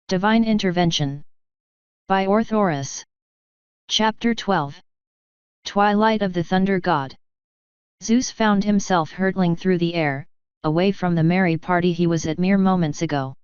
Divine Intervention. By Orthoris. Chapter 12. Twilight of the Thunder God. Zeus found himself hurtling through the air, away from the merry party he was at mere moments ago.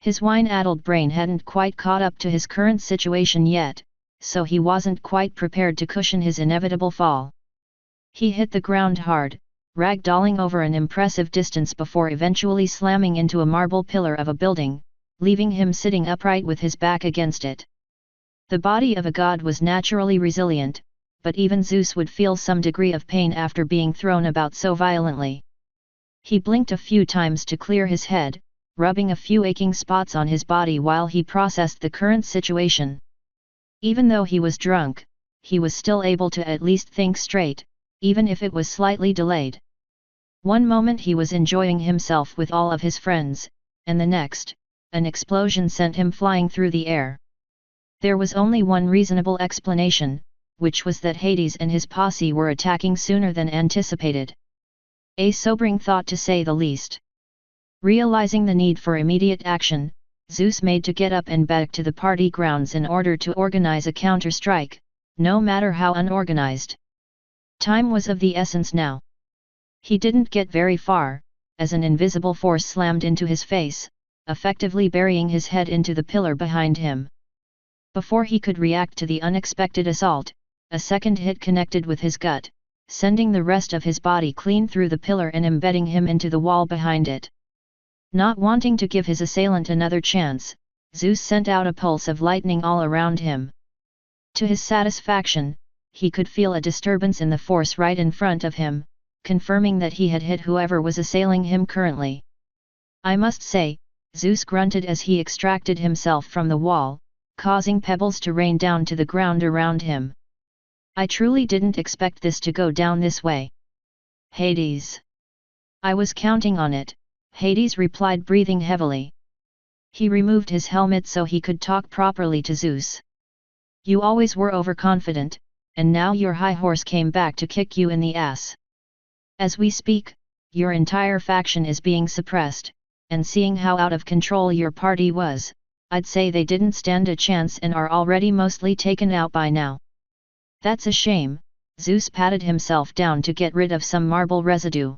His wine-addled brain hadn't quite caught up to his current situation yet, so he wasn't quite prepared to cushion his inevitable fall. He hit the ground hard, ragdolling over an impressive distance before eventually slamming into a marble pillar of a building, leaving him sitting upright with his back against it. The body of a god was naturally resilient, but even Zeus would feel some degree of pain after being thrown about so violently. He blinked a few times to clear his head, rubbing a few aching spots on his body while he processed the current situation. Even though he was drunk, he was still able to at least think straight, even if it was slightly delayed. One moment he was enjoying himself with all of his friends, and the next, an explosion sent him flying through the air. There was only one reasonable explanation, which was that Hades and his posse were attacking sooner than anticipated. A sobering thought to say the least. Realizing the need for immediate action, Zeus made to get up and back to the party grounds in order to organize a counter-strike, no matter how unorganized. Time was of the essence now. He didn't get very far, as an invisible force slammed into his face, effectively burying his head into the pillar behind him. Before he could react to the unexpected assault, a second hit connected with his gut, sending the rest of his body clean through the pillar and embedding him into the wall behind it. Not wanting to give his assailant another chance, Zeus sent out a pulse of lightning all around him. To his satisfaction, he could feel a disturbance in the force right in front of him, confirming that he had hit whoever was assailing him currently. "I must say," Zeus grunted as he extracted himself from the wall, causing pebbles to rain down to the ground around him. "I truly didn't expect this to go down this way." "Hades. I was counting on it," Hades replied, breathing heavily. He removed his helmet so he could talk properly to Zeus. "You always were overconfident, and now your high horse came back to kick you in the ass. As we speak, your entire faction is being suppressed, and seeing how out of control your party was, I'd say they didn't stand a chance and are already mostly taken out by now." "That's a shame," Zeus patted himself down to get rid of some marble residue.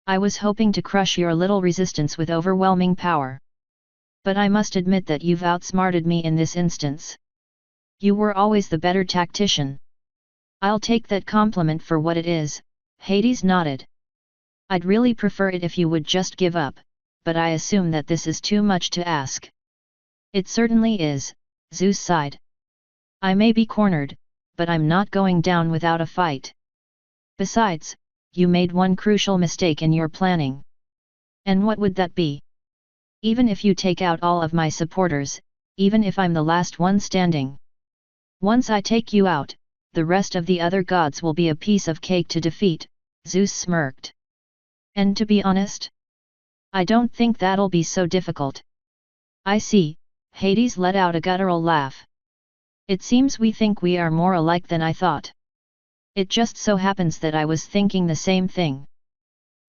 "I was hoping to crush your little resistance with overwhelming power. But I must admit that you've outsmarted me in this instance. You were always the better tactician." "I'll take that compliment for what it is," Hades nodded. "I'd really prefer it if you would just give up, but I assume that this is too much to ask." "It certainly is," Zeus sighed. "I may be cornered, but I'm not going down without a fight. Besides, you made one crucial mistake in your planning." "And what would that be?" "Even if you take out all of my supporters, even if I'm the last one standing. Once I take you out, the rest of the other gods will be a piece of cake to defeat," Zeus smirked. "And to be honest, I don't think that'll be so difficult." "I see," Hades let out a guttural laugh. "It seems we think we are more alike than I thought. It just so happens that I was thinking the same thing."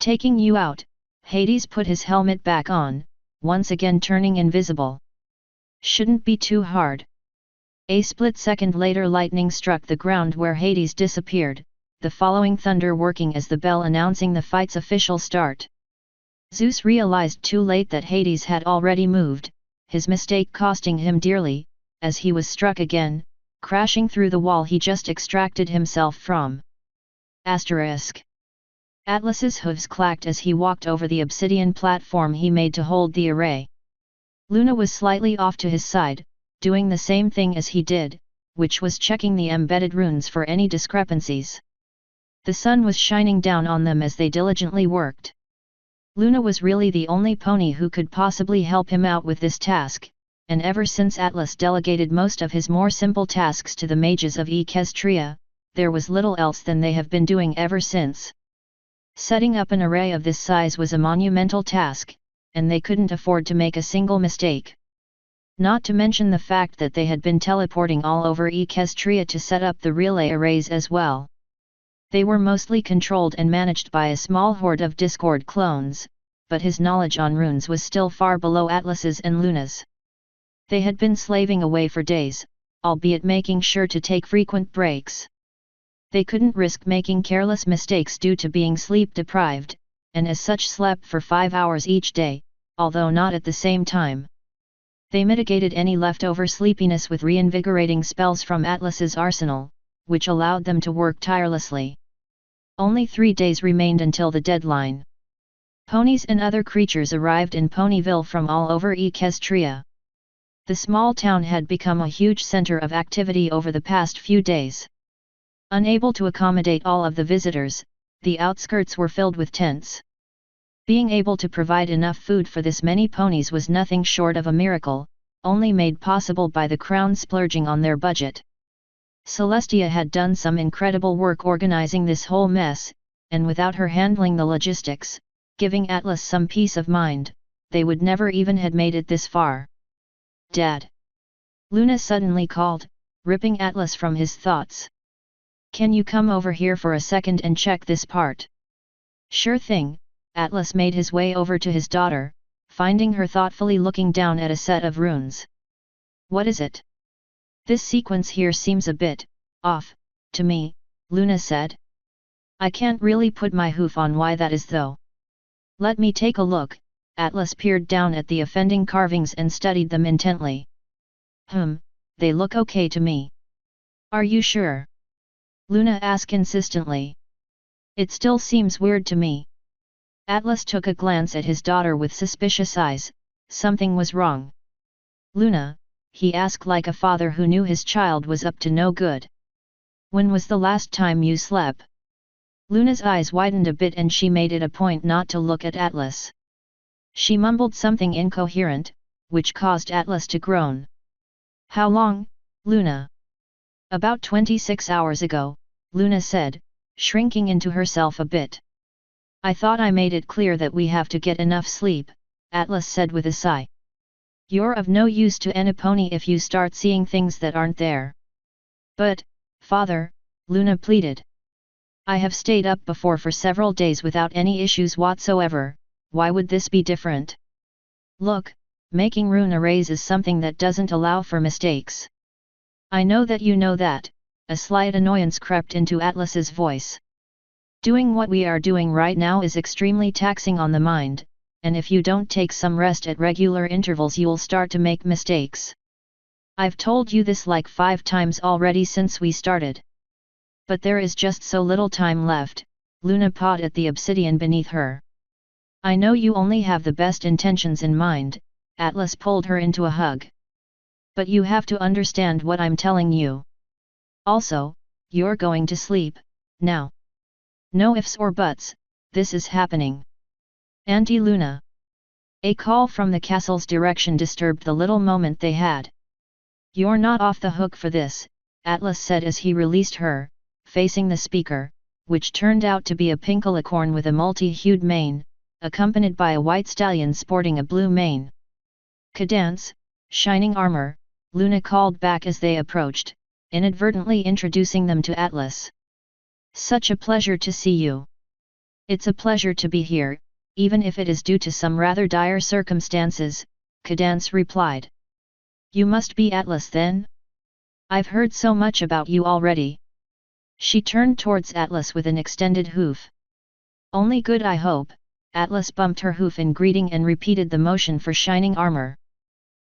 "Taking you out," Hades put his helmet back on, once again turning invisible. "Shouldn't be too hard." A split second later, lightning struck the ground where Hades disappeared, the following thunder working as the bell announcing the fight's official start. Zeus realized too late that Hades had already moved, his mistake costing him dearly, as he was struck again, crashing through the wall he just extracted himself from. Asterisk. Atlas's hooves clacked as he walked over the obsidian platform he made to hold the array. Luna was slightly off to his side, doing the same thing as he did, which was checking the embedded runes for any discrepancies. The sun was shining down on them as they diligently worked. Luna was really the only pony who could possibly help him out with this task, and ever since Atlas delegated most of his more simple tasks to the mages of Equestria, there was little else than they have been doing ever since. Setting up an array of this size was a monumental task, and they couldn't afford to make a single mistake. Not to mention the fact that they had been teleporting all over Equestria to set up the relay arrays as well. They were mostly controlled and managed by a small horde of Discord clones, but his knowledge on runes was still far below Atlas's and Luna's. They had been slaving away for days, albeit making sure to take frequent breaks. They couldn't risk making careless mistakes due to being sleep-deprived, and as such slept for 5 hours each day, although not at the same time. They mitigated any leftover sleepiness with reinvigorating spells from Atlas's arsenal, which allowed them to work tirelessly. Only 3 days remained until the deadline. Ponies and other creatures arrived in Ponyville from all over Equestria. The small town had become a huge center of activity over the past few days. Unable to accommodate all of the visitors, the outskirts were filled with tents. Being able to provide enough food for this many ponies was nothing short of a miracle, only made possible by the crown splurging on their budget. Celestia had done some incredible work organizing this whole mess, and without her handling the logistics, giving Atlas some peace of mind, they would never even had made it this far. "Dad!" Luna suddenly called, ripping Atlas from his thoughts. "Can you come over here for a second and check this part?" "Sure thing." Atlas made his way over to his daughter, finding her thoughtfully looking down at a set of runes. "What is it?" "This sequence here seems a bit off to me," Luna said. "I can't really put my hoof on why that is though." "Let me take a look." Atlas peered down at the offending carvings and studied them intently. They look okay to me." "Are you sure?" Luna asked insistently. "It still seems weird to me." Atlas took a glance at his daughter with suspicious eyes. Something was wrong. "Luna," he asked like a father who knew his child was up to no good. "When was the last time you slept?" Luna's eyes widened a bit and she made it a point not to look at Atlas. She mumbled something incoherent, which caused Atlas to groan. "How long, Luna?" "About 26 hours ago," Luna said, shrinking into herself a bit. "I thought I made it clear that we have to get enough sleep," Atlas said with a sigh. "You're of no use to any pony if you start seeing things that aren't there." "But, father," Luna pleaded. "I have stayed up before for several days without any issues whatsoever. Why would this be different?" "Look, making rune arrays is something that doesn't allow for mistakes." "I know that you know that," a slight annoyance crept into Atlas's voice. "Doing what we are doing right now is extremely taxing on the mind, and if you don't take some rest at regular intervals you'll start to make mistakes. I've told you this like 5 times already since we started." "But there is just so little time left," Luna pawed at the obsidian beneath her. "I know you only have the best intentions in mind," Atlas pulled her into a hug. "But you have to understand what I'm telling you. Also, you're going to sleep, now. No ifs or buts, this is happening." "Auntie Luna." A call from the castle's direction disturbed the little moment they had. "You're not off the hook for this," Atlas said as he released her, facing the speaker, which turned out to be a pink alicorn with a multi-hued mane, accompanied by a white stallion sporting a blue mane. "Cadance, shining armor," Luna called back as they approached, inadvertently introducing them to Atlas. "Such a pleasure to see you." "It's a pleasure to be here, even if it is due to some rather dire circumstances," Cadance replied. "You must be Atlas then? I've heard so much about you already." She turned towards Atlas with an extended hoof. "Only good I hope." Atlas bumped her hoof in greeting and repeated the motion for shining armor.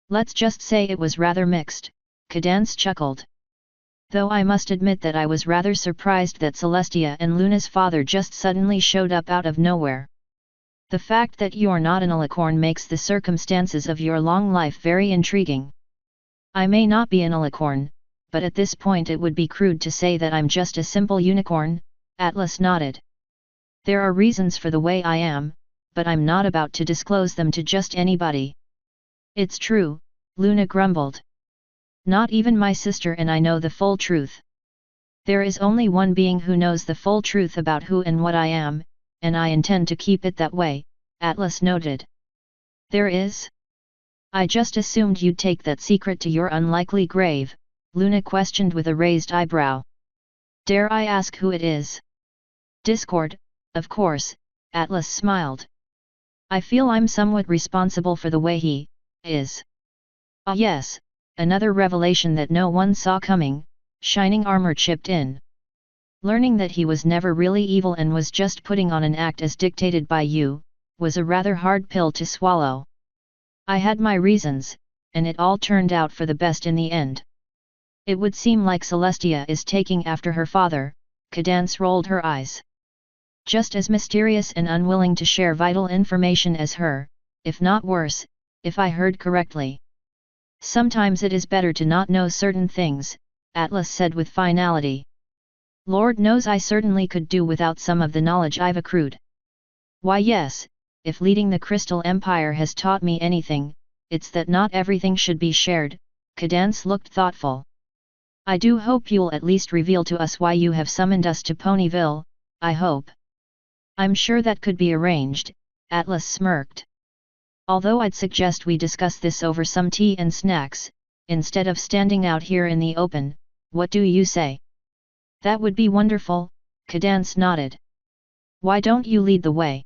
"Let's just say it was rather mixed," Cadance chuckled. "Though I must admit that I was rather surprised that Celestia and Luna's father just suddenly showed up out of nowhere. The fact that you're not an alicorn makes the circumstances of your long life very intriguing." "I may not be an alicorn, but at this point it would be crude to say that I'm just a simple unicorn," Atlas nodded. "There are reasons for the way I am, but I'm not about to disclose them to just anybody." "It's true," Luna grumbled. "Not even my sister and I know the full truth. There is only one being who knows the full truth about who and what I am, and I intend to keep it that way," Atlas noted. "There is? I just assumed you'd take that secret to your unlikely grave," Luna questioned with a raised eyebrow. "Dare I ask who it is?" "Discord, of course," Atlas smiled. "I feel I'm somewhat responsible for the way he is." Ah yes, another revelation that no one saw coming, Shining Armor chipped in. Learning that he was never really evil and was just putting on an act as dictated by you, was a rather hard pill to swallow. I had my reasons, and it all turned out for the best in the end. It would seem like Celestia is taking after her father. Cadance rolled her eyes. Just as mysterious and unwilling to share vital information as her, if not worse, if I heard correctly. Sometimes it is better to not know certain things, Atlas said with finality. Lord knows I certainly could do without some of the knowledge I've accrued. Why yes, if leading the Crystal Empire has taught me anything, it's that not everything should be shared. Cadance looked thoughtful. I do hope you'll at least reveal to us why you have summoned us to Ponyville, I hope. I'm sure that could be arranged, Atlas smirked. Although I'd suggest we discuss this over some tea and snacks, instead of standing out here in the open, what do you say? That would be wonderful, Cadance nodded. Why don't you lead the way?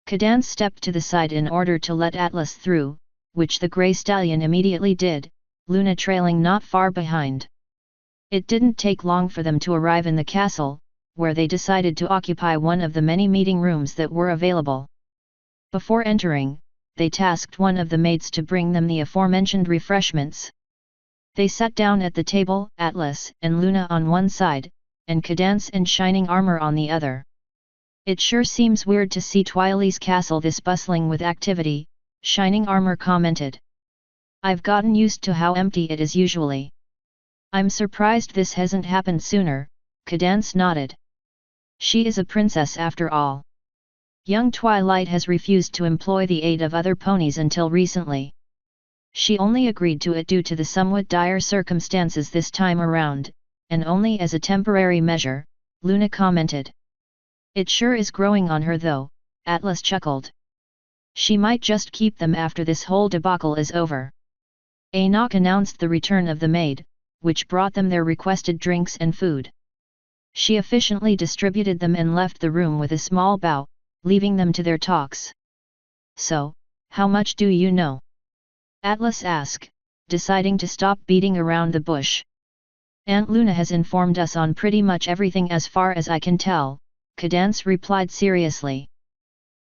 Cadance stepped to the side in order to let Atlas through, which the grey stallion immediately did, Luna trailing not far behind. It didn't take long for them to arrive in the castle, where they decided to occupy one of the many meeting rooms that were available. Before entering, they tasked one of the maids to bring them the aforementioned refreshments. They sat down at the table, Atlas and Luna on one side, and Cadance and Shining Armor on the other. It sure seems weird to see Twilight's castle this bustling with activity, Shining Armor commented. I've gotten used to how empty it is usually. I'm surprised this hasn't happened sooner, Cadance nodded. She is a princess after all. Young Twilight has refused to employ the aid of other ponies until recently. She only agreed to it due to the somewhat dire circumstances this time around, and only as a temporary measure, Luna commented. It sure is growing on her though, Atlas chuckled. She might just keep them after this whole debacle is over. A knock announced the return of the maid, which brought them their requested drinks and food. She efficiently distributed them and left the room with a small bow, leaving them to their talks. So, how much do you know? Atlas asked, deciding to stop beating around the bush. Aunt Luna has informed us on pretty much everything as far as I can tell, Cadance replied seriously.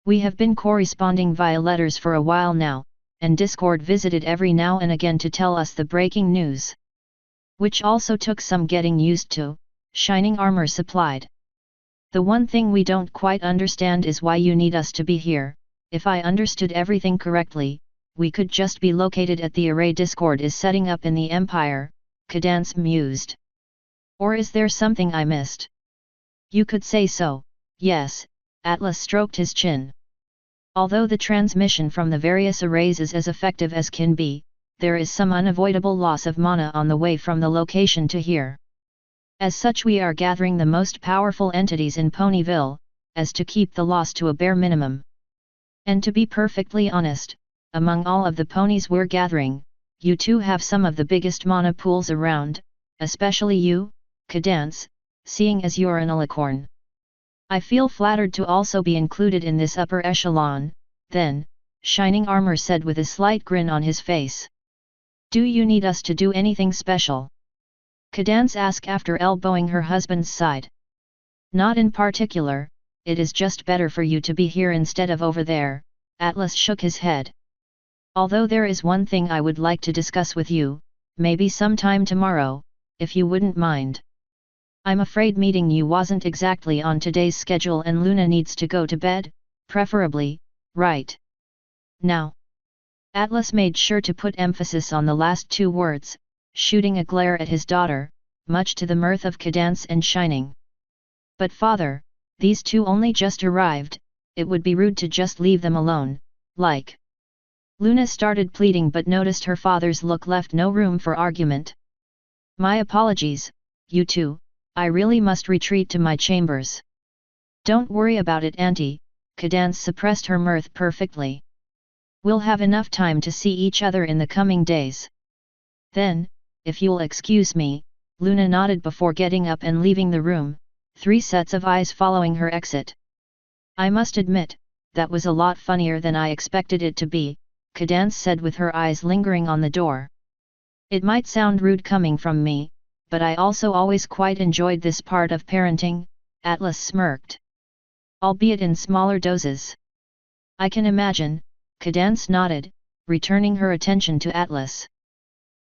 We have been corresponding via letters for a while now, and Discord visited every now and again to tell us the breaking news. Which also took some getting used to, Shining Armor supplied. The one thing we don't quite understand is why you need us to be here. If I understood everything correctly, we could just be located at the array Discord is setting up in the Empire, Cadance mused. Or is there something I missed? You could say so, yes, Atlas stroked his chin. Although the transmission from the various arrays is as effective as can be, there is some unavoidable loss of mana on the way from the location to here. As such we are gathering the most powerful entities in Ponyville, as to keep the loss to a bare minimum. And to be perfectly honest, among all of the ponies we're gathering, you two have some of the biggest mana pools around, especially you, Cadance, seeing as you're an alicorn. I feel flattered to also be included in this upper echelon, then, Shining Armor said with a slight grin on his face. Do you need us to do anything special? Cadance asked after elbowing her husband's side. Not in particular, it is just better for you to be here instead of over there, Atlas shook his head. Although there is one thing I would like to discuss with you, maybe sometime tomorrow, if you wouldn't mind. I'm afraid meeting you wasn't exactly on today's schedule and Luna needs to go to bed, preferably, right now. Atlas made sure to put emphasis on the last two words, shooting a glare at his daughter, much to the mirth of Cadance and Shining. But father, these two only just arrived, it would be rude to just leave them alone, like. Luna started pleading but noticed her father's look left no room for argument. My apologies, you two, I really must retreat to my chambers. Don't worry about it auntie, Cadance suppressed her mirth perfectly. We'll have enough time to see each other in the coming days. Then, if you'll excuse me, Luna nodded before getting up and leaving the room, 3 sets of eyes following her exit. I must admit, that was a lot funnier than I expected it to be, Cadance said with her eyes lingering on the door. It might sound rude coming from me, but I also always quite enjoyed this part of parenting, Atlas smirked. Albeit in smaller doses. I can imagine, Cadance nodded, returning her attention to Atlas.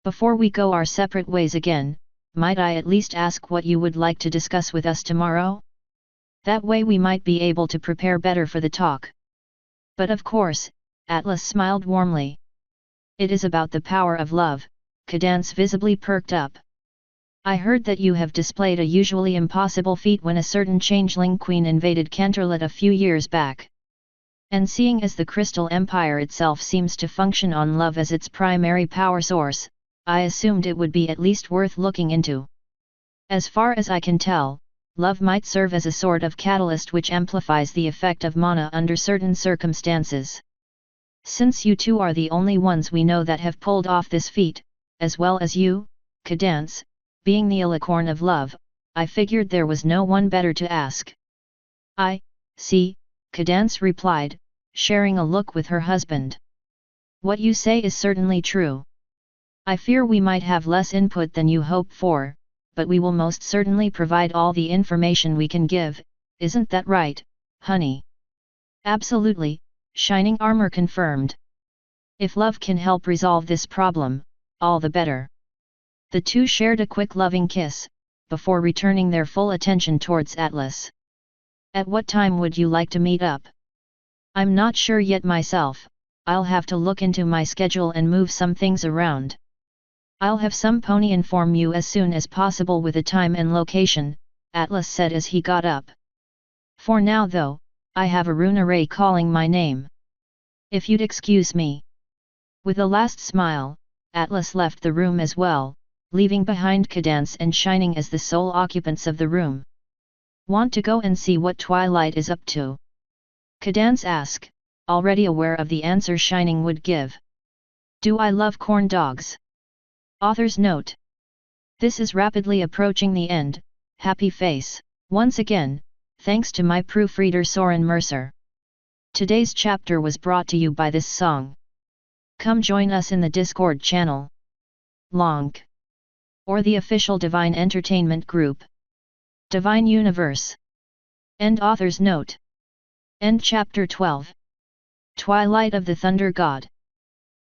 Before we go our separate ways again, might I at least ask what you would like to discuss with us tomorrow? That way we might be able to prepare better for the talk. But of course, Atlas smiled warmly. It is about the power of love, Cadance visibly perked up. I heard that you have displayed a usually impossible feat when a certain changeling queen invaded Canterlot a few years back. And seeing as the Crystal Empire itself seems to function on love as its primary power source, I assumed it would be at least worth looking into. As far as I can tell, love might serve as a sort of catalyst which amplifies the effect of mana under certain circumstances. Since you two are the only ones we know that have pulled off this feat, as well as you, Cadance, being the alicorn of love, I figured there was no one better to ask. I see, Cadance replied, sharing a look with her husband. What you say is certainly true. I fear we might have less input than you hope for, but we will most certainly provide all the information we can give, isn't that right, honey? Absolutely, Shining Armor confirmed. If love can help resolve this problem, all the better. The two shared a quick loving kiss, before returning their full attention towards Atlas. At what time would you like to meet up? I'm not sure yet myself, I'll have to look into my schedule and move some things around. I'll have some pony inform you as soon as possible with a time and location, Atlas said as he got up. For now though, I have a rune array calling my name. If you'd excuse me. With a last smile, Atlas left the room as well, leaving behind Cadance and Shining as the sole occupants of the room. Want to go and see what Twilight is up to? Cadance asked, already aware of the answer Shining would give. Do I love corn dogs? Author's note. This is rapidly approaching the end, happy face. Once again, thanks to my proofreader Soren Mercer. Today's chapter was brought to you by this song. Come join us in the Discord channel. Lonk. Or the official Divine Entertainment Group. Divine Universe. End author's note. End chapter 12. Twilight of the Thunder God.